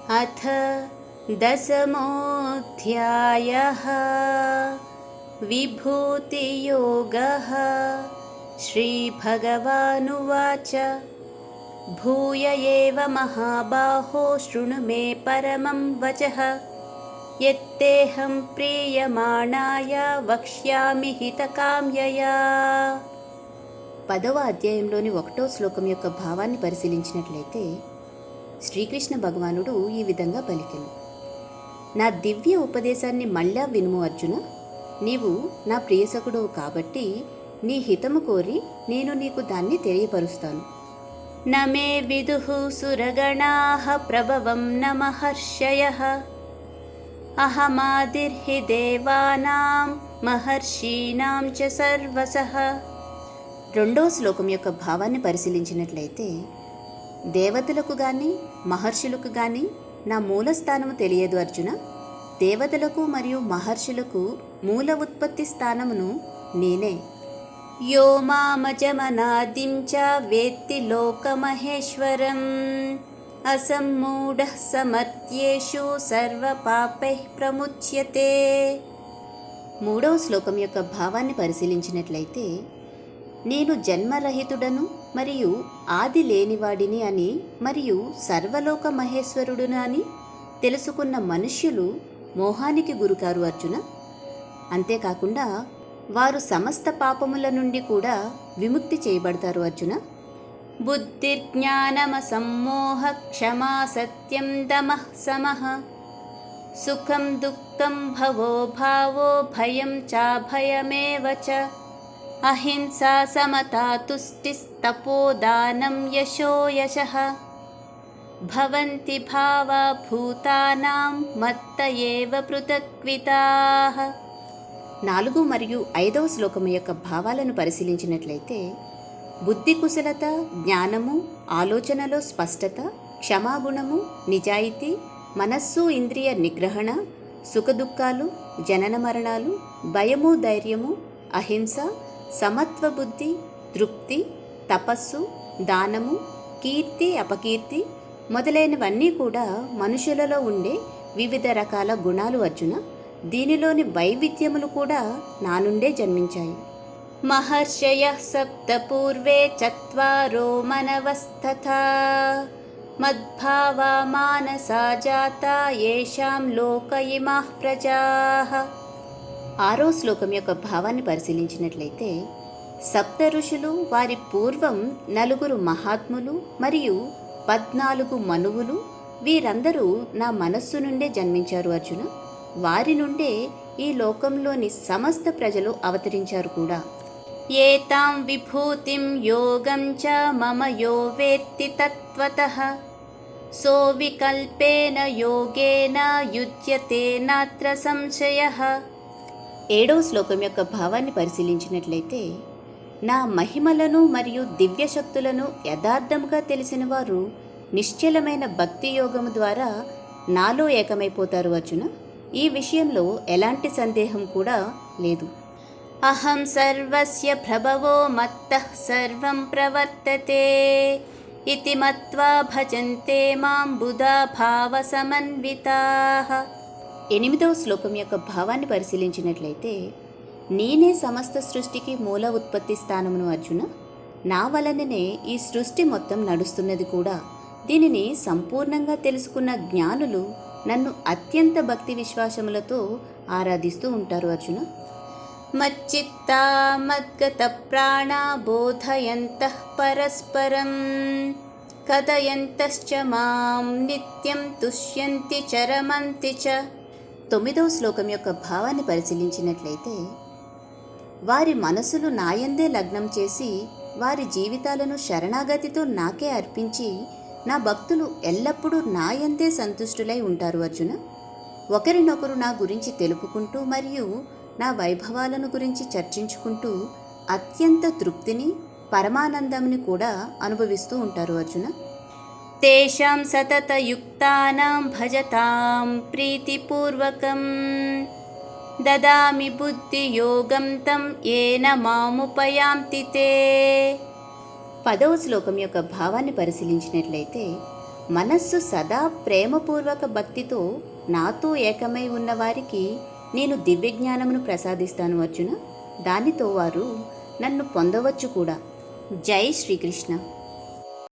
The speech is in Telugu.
अथ दशमोऽध्यायः विभूतियोगः। श्रीभगवानुवाच भूय एव महाबाहो शृणु मे परमं वचः यत्तेऽहं प्रीयमाणाय वक्ष्यामि हितकाम्यया। 10వ అధ్యాయంలోని 1వ శ్లోకం యొక్క భావాన్ని పరిశీలించినట్లయితే శ్రీకృష్ణ భగవానుడు ఈ విధంగా పలికెను. నా దివ్య ఉపదేశాన్ని మళ్ళా వినుము అర్జున. నీవు నా ప్రియసకుడువు కాబట్టి నీ హితము కోరి నేను నీకు దాన్ని తెలియపరుస్తాను. నమే విదుః సురగణాః ప్రభవం న మహర్షయః అహమాదిర్హి దేవానాం మహర్షీనాం చ సర్వసః. 2వ శ్లోకం యొక్క భావాన్ని పరిశీలించినట్లయితే దేవతలకు గాని మహర్షులకు గాని నా మూలస్థానము తెలియదు అర్జున. దేవతలకు మరియు మహర్షులకు మూల ఉత్పత్తి స్థానమును నేనే. యో మామజమనాదిం చ వేత్తి లోకమహేశ్వరం అసమ్మూఢః సమర్థ్యేషు సర్వపాపైః ప్రముచ్యతే. 3వ శ్లోకం యొక్క భావాన్ని పరిశీలించినట్లయితే నేను జన్మరహితుడను మరియు ఆది లేనివాడిని అని మరియు సర్వలోక మహేశ్వరుడును అని తెలుసుకున్న మనుష్యులు మోహానికి గురికారు అర్జున. అంతేకాకుండా వారు సమస్త పాపముల నుండి కూడా విముక్తి చేయబడతారు అర్జున. బుద్ధిర్జ్ఞానమసమ్మోహ క్షమా సత్యం దమః సమః సుఖం దుఃఖం భవో భావో భయం చాభయమేవ చ అహింసా సమతా తుష్టిస్తపోదానం యశో యశః భవంతి భావా భూతానాం మత్త ఏవ పృథక్వితాః. 4 మరియు 5వ శ్లోకము యొక్క భావాలను పరిశీలించినట్లయితే బుద్ధి కుశలత, జ్ఞానము, ఆలోచనలో స్పష్టత, క్షమాగుణము, నిజాయితీ, మనస్సు ఇంద్రియ నిగ్రహణ, సుఖదుఖాలు, జనన మరణాలు, భయము ధైర్యము, అహింస, సమత్వ బుద్ధి, తృప్తి, తపస్సు, దానము, కీర్తి అపకీర్తి మొదలైనవన్నీ కూడా మనుషులలో ఉండే వివిధ రకాల గుణాలు అర్జున. దీనిలోని వైవిధ్యములు కూడా నా నుండే జన్మించాయి. మహర్షయః సప్త పూర్వే చత్వారో మనవస్తథా మద్భావా మానసా జాతా యేషాం లోక ఇమాః ప్రజాః. 6వ శ్లోకం యొక్క భావాన్ని పరిశీలించినట్లయితే సప్త ఋషులు, వారి పూర్వం 4 మహాత్ములు మరియు 14 మనువులు, వీరందరూ నా మనస్సు నుండే జన్మించారు అర్జున. వారి నుండే ఈ లోకంలోని సమస్త ప్రజలు అవతరించారు కూడా. ఏతాం విభూతిం యోగం చ మమ యో వేత్తి తత్వతః సో వికల్పేన యోగేన యుజ్యతే నాత్ర సంశయః. 7వ శ్లోకం యొక్క భావాన్ని పరిశీలించినట్లయితే నా మహిమలను మరియు దివ్యశక్తులను యథార్థంగా తెలిసిన వారు నిశ్చలమైన భక్తి యోగము ద్వారా నాలో ఏకమైపోతారు అర్జున. ఈ విషయంలో ఎలాంటి సందేహం కూడా లేదు. అహం సర్వస్య ప్రభవో మత్తః సర్వం ప్రవర్తతే ఇతి మత్వా భజంతే మాం బుధా భావ సమన్వితాః. 8వ శ్లోకం యొక్క భావాన్ని పరిశీలించినట్లయితే నేనే సమస్త సృష్టికి మూల ఉత్పత్తి స్థానమును అర్జున. నా వలననే ఈ సృష్టి మొత్తం నడుస్తున్నది కూడా. దీనిని సంపూర్ణంగా తెలుసుకున్న జ్ఞానులు నన్ను అత్యంత భక్తి విశ్వాసములతో ఆరాధిస్తూ ఉంటారు అర్జున. మచ్చిత్తా మద్గత ప్రాణా బోధయంతః పరస్పరం కథయంతశ్చ మాం నిత్యం తుష్యంతి చరమంతి చ. 9వ శ్లోకం యొక్క భావాన్ని పరిశీలించినట్లయితే వారి మనసులు నాయందే లగ్నం చేసి వారి జీవితాలను శరణాగతితో నాకే అర్పించి నా భక్తులు ఎల్లప్పుడూ నాయందే సంతుష్టులై ఉంటారు అర్జున. ఒకరినొకరు నా గురించి తెలుపుకుంటూ మరియు నా వైభవాలను గురించి చర్చించుకుంటూ అత్యంత తృప్తిని, పరమానందంని కూడా అనుభవిస్తూ ఉంటారు అర్జున. తేషాం సతతయుక్తానాం భజతాం ప్రీతిపూర్వకం దదామి బుద్ధియోగం తం ఏన మాముపయాంతి తే. 10వ శ్లోకం యొక్క భావాన్ని పరిశీలించినట్లయితే మనస్సు సదా ప్రేమపూర్వక భక్తితో నాతో ఏకమై ఉన్నవారికి నేను దివ్యజ్ఞానమును ప్రసాదిస్తాను అర్జున. దానితో వారు నన్ను పొందవచ్చు కూడా. జై శ్రీకృష్ణ.